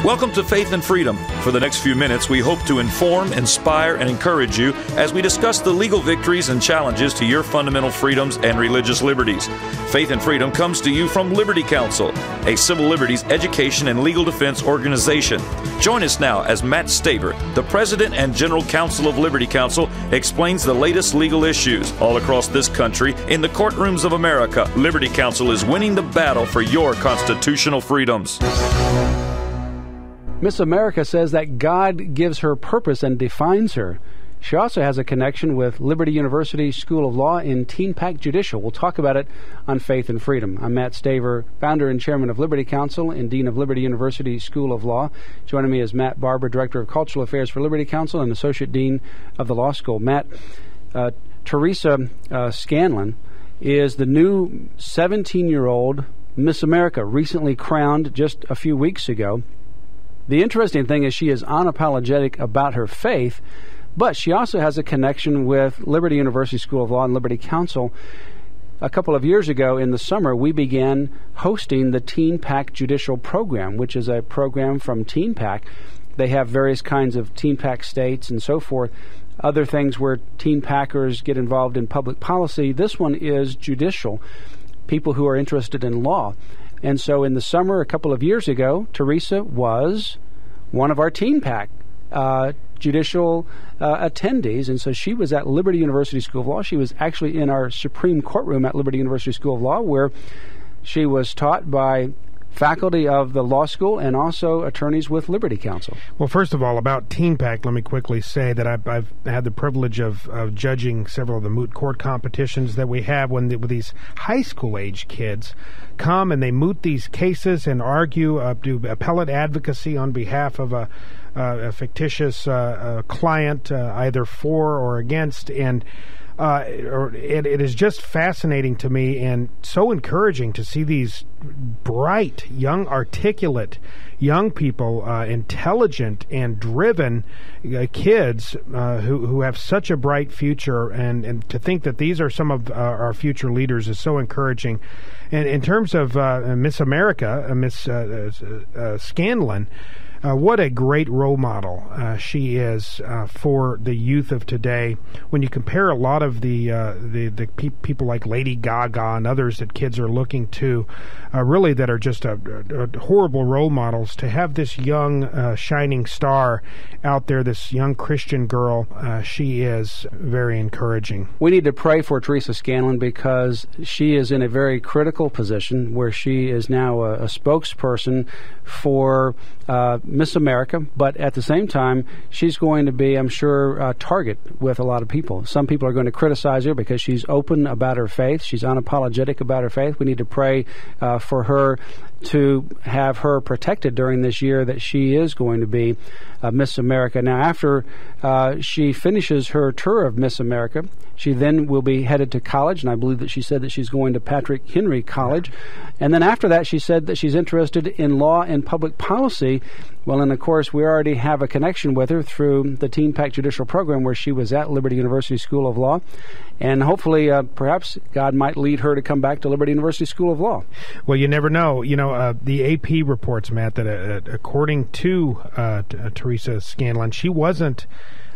Welcome to Faith and Freedom. For the next few minutes, we hope to inform, inspire, and encourage you as we discuss the legal victories and challenges to your fundamental freedoms and religious liberties. Faith and Freedom comes to you from Liberty Counsel, a civil liberties education and legal defense organization. Join us now as Matt Staver, the President and General Counsel of Liberty Counsel, explains the latest legal issues all across this country in the courtrooms of America. Liberty Counsel is winning the battle for your constitutional freedoms. Miss America says that God gives her purpose and defines her. She also has a connection with Liberty University School of Law in Teenpac Judicial. We'll talk about it on Faith and Freedom. I'm Matt Staver, founder and chairman of Liberty Counsel and dean of Liberty University School of Law. Joining me is Matt Barber, director of cultural affairs for Liberty Counsel and associate dean of the law school. Matt, Teresa Scanlan is the new 17-year-old Miss America, recently crowned just a few weeks ago. The interesting thing is she is unapologetic about her faith, but she also has a connection with Liberty University School of Law and Liberty Counsel. A couple of years ago in the summer, we began hosting the Teenpac Judicial Program, which is a program from Teenpac. They have various kinds of Teenpac states and so forth, other things where Teenpackers get involved in public policy. This one is judicial, people who are interested in law. And so in the summer, a couple of years ago, Teresa was one of our Teenpac judicial attendees. And so she was at Liberty University School of Law. She was actually in our Supreme Courtroom at Liberty University School of Law, where she was taught by faculty of the law school and also attorneys with Liberty Counsel. Well, first of all, about Teenpac, let me quickly say that I've had the privilege of judging several of the moot court competitions that we have when these high school age kids come and they moot these cases and argue, do appellate advocacy on behalf of a fictitious client, either for or against, and it is just fascinating to me and so encouraging to see these bright, young, articulate young people, intelligent and driven kids who have such a bright future, and to think that these are some of our future leaders is so encouraging. And in terms of Miss America, Miss Scanlan, what a great role model she is for the youth of today. When you compare a lot of the people like Lady Gaga and others that kids are looking to, really that are just horrible role models, to have this young shining star out there, this young Christian girl, she is very encouraging. We need to pray for Teresa Scanlan because she is in a very critical position where she is now a spokesperson for Miss America, but at the same time, she's going to be, I'm sure, a target with a lot of people. Some people are going to criticize her because she's open about her faith. She's unapologetic about her faith. We need to pray for her to have her protected during this year that she is going to be Miss America. Now, after she finishes her tour of Miss America, she then will be headed to college, and I believe that she said that she's going to Patrick Henry College. And then after that, she said that she's interested in law and public policy. Well, and of course, we already have a connection with her through the Teenpac Judicial Program where she was at Liberty University School of Law. And hopefully, perhaps God might lead her to come back to Liberty University School of Law. Well, you never know. You know, the AP reports, Matt, that according to Teresa Scanlan, she wasn't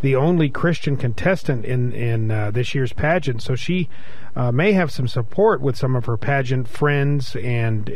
the only Christian contestant in this year's pageant, so she may have some support with some of her pageant friends and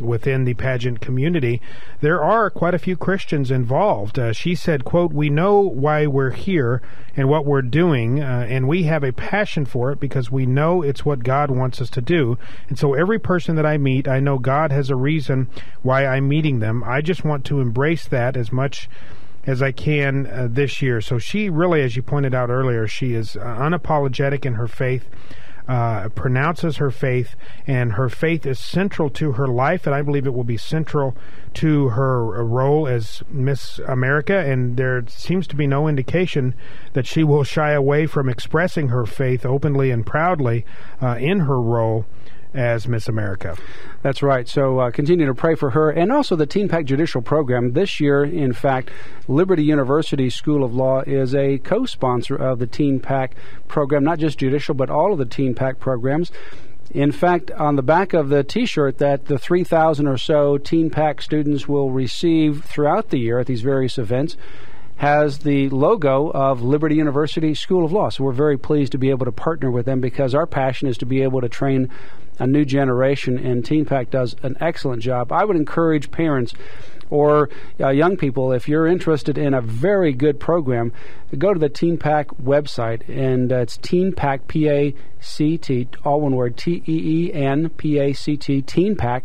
within the pageant community. There are quite a few Christians involved. She said, quote, "We know why we're here and what we're doing, and we have a passion for it because we know it's what God wants us to do. And so every person that I meet, I know God has a reason why I'm meeting them. I just want to embrace that as much as I can this year." So she really, as you pointed out earlier, she is unapologetic in her faith, pronounces her faith, and her faith is central to her life, and I believe it will be central to her role as Miss America, and there seems to be no indication that she will shy away from expressing her faith openly and proudly in her role as Miss America. That's right. So continue to pray for her and also the Teenpac Judicial Program. This year, in fact, Liberty University School of Law is a co-sponsor of the Teenpac program, not just judicial, but all of the Teenpac programs. In fact, on the back of the T-shirt that the 3,000 or so Teenpac students will receive throughout the year at these various events has the logo of Liberty University School of Law. So we're very pleased to be able to partner with them because our passion is to be able to train a new generation, and Teenpac does an excellent job. I would encourage parents or young people, if you're interested in a very good program, go to the Teenpac website, and it's Teenpac, P-A-C-T, all one word, T-E-E-N-P-A-C-T, Teenpac,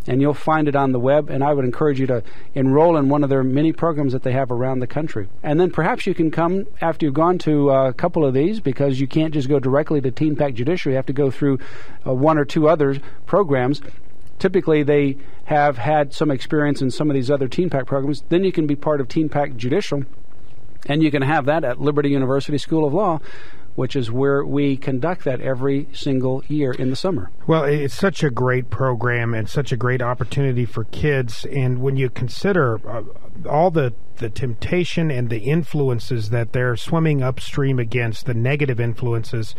and you'll find it on the web, and I would encourage you to enroll in one of their many programs that they have around the country. And then perhaps you can come after you've gone to a couple of these, because you can't just go directly to Teenpac Judicial. You have to go through one or two other programs. Typically, they have had some experience in some of these other Teenpac programs. Then you can be part of Teenpac Judicial, and you can have that at Liberty University School of Law, which is where we conduct that every single year in the summer. Well, it's such a great program and such a great opportunity for kids. And when you consider all the temptation and the influences that they're swimming upstream against, the negative influences,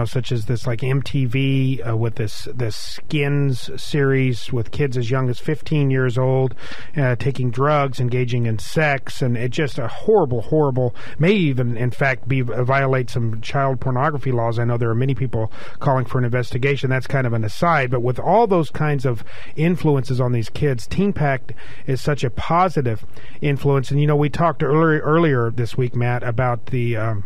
such as this like MTV with this Skins series with kids as young as 15 years old, taking drugs, engaging in sex, and it just a horrible, may even in fact violate some child pornography laws. I know there are many people calling for an investigation. That's kind of an aside, but with all those kinds of influences on these kids, Teenpact is such a positive influence. And we talked earlier this week, Matt, about the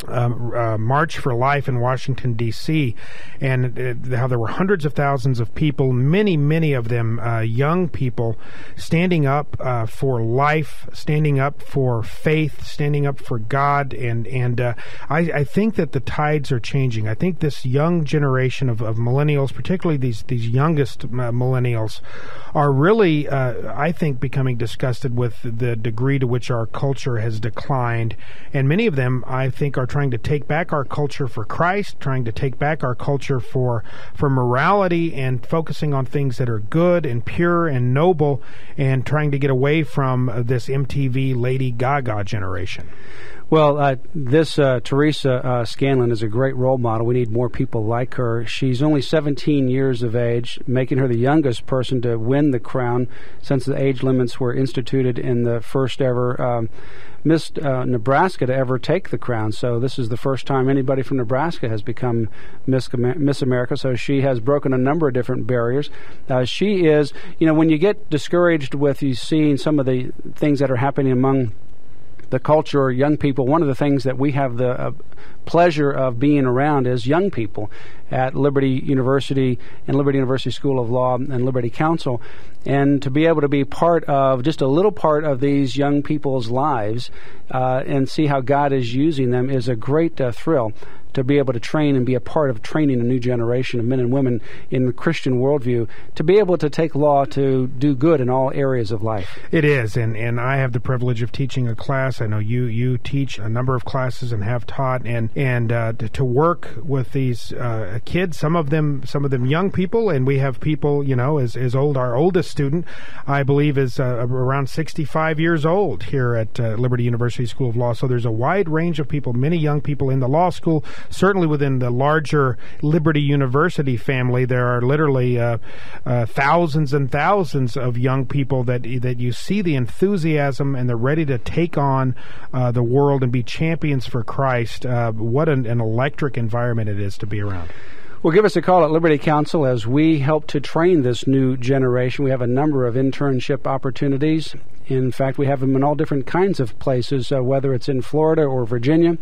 March for Life in Washington, D.C., and how there were hundreds of thousands of people, many of them young people, standing up for life, standing up for faith, standing up for God, and I think that the tides are changing. I think this young generation of millennials, particularly these youngest millennials, are really, I think, becoming disgusted with the degree to which our culture has declined, and many of them, I think, are trying to take back our culture for Christ, trying to take back our culture for morality, and focusing on things that are good and pure and noble, and trying to get away from this MTV Lady Gaga generation. Well, this Teresa Scanlan is a great role model. We need more people like her. She's only 17 years of age, making her the youngest person to win the crown since the age limits were instituted in the first ever Miss Nebraska to ever take the crown. So this is the first time anybody from Nebraska has become Miss America. So she has broken a number of different barriers. She is, when you get discouraged with you seeing some of the things that are happening among the culture or young people, one of the things that we have the pleasure of being around is young people at Liberty University and Liberty University School of Law and Liberty Counsel. And to be able to be part of, just a little part of these young people's lives and see how God is using them is a great thrill. To be able to train and be a part of training a new generation of men and women in the Christian worldview, to be able to take law to do good in all areas of life. It is, and I have the privilege of teaching a class. I know you teach a number of classes and have taught, and to work with these kids, some of them young people, and we have people, as old. Our oldest student, I believe, is around 65 years old here at Liberty University School of Law. So there's a wide range of people, many young people in the law school. Certainly within the larger Liberty University family, there are literally thousands and thousands of young people that you see the enthusiasm, and they're ready to take on the world and be champions for Christ. What an electric environment it is to be around. Well, give us a call at Liberty Counsel as we help to train this new generation. We have a number of internship opportunities. In fact, we have them in all different kinds of places, whether it's in Florida or Virginia,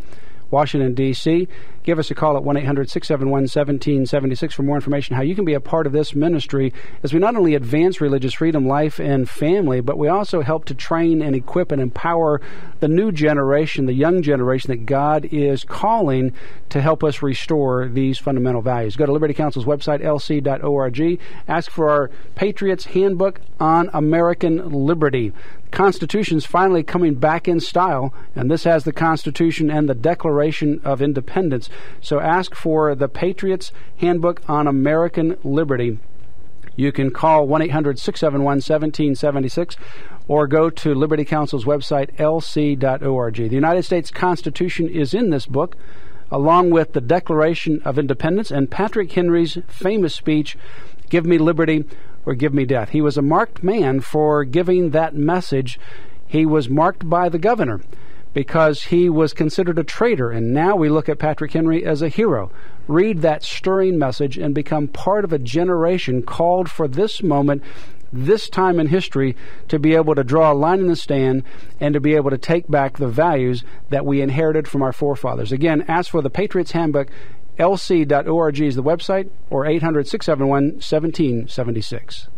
Washington, D.C. Give us a call at 1-800-671-1776 for more information how you can be a part of this ministry as we not only advance religious freedom, life, and family, but we also help to train and equip and empower the new generation, the young generation that God is calling to help us restore these fundamental values. Go to Liberty Counsel's website, lc.org. Ask for our Patriots Handbook on American Liberty. Constitution's finally coming back in style, and this has the Constitution and the Declaration of Independence. So ask for the Patriots Handbook on American Liberty. You can call 1-800-671-1776 or go to Liberty Counsel's website, lc.org. The United States Constitution is in this book, along with the Declaration of Independence and Patrick Henry's famous speech, "Give me liberty or give me death." He was a marked man for giving that message. He was marked by the governor because he was considered a traitor, and now we look at Patrick Henry as a hero. Read that stirring message and become part of a generation called for this moment, this time in history, to be able to draw a line in the sand and to be able to take back the values that we inherited from our forefathers. Again, ask for the Patriots Handbook. lc.org is the website, or 800-671-1776.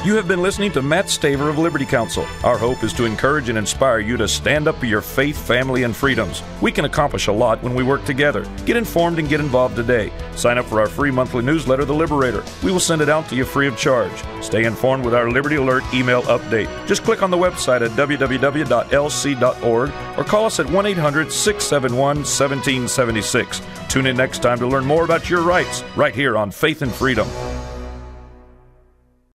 You have been listening to Matt Staver of Liberty Counsel. Our hope is to encourage and inspire you to stand up for your faith, family, and freedoms. We can accomplish a lot when we work together. Get informed and get involved today. Sign up for our free monthly newsletter, The Liberator. We will send it out to you free of charge. Stay informed with our Liberty Alert email update. Just click on the website at www.lc.org or call us at 1-800-671-1776. Tune in next time to learn more about your rights right here on Faith and Freedom.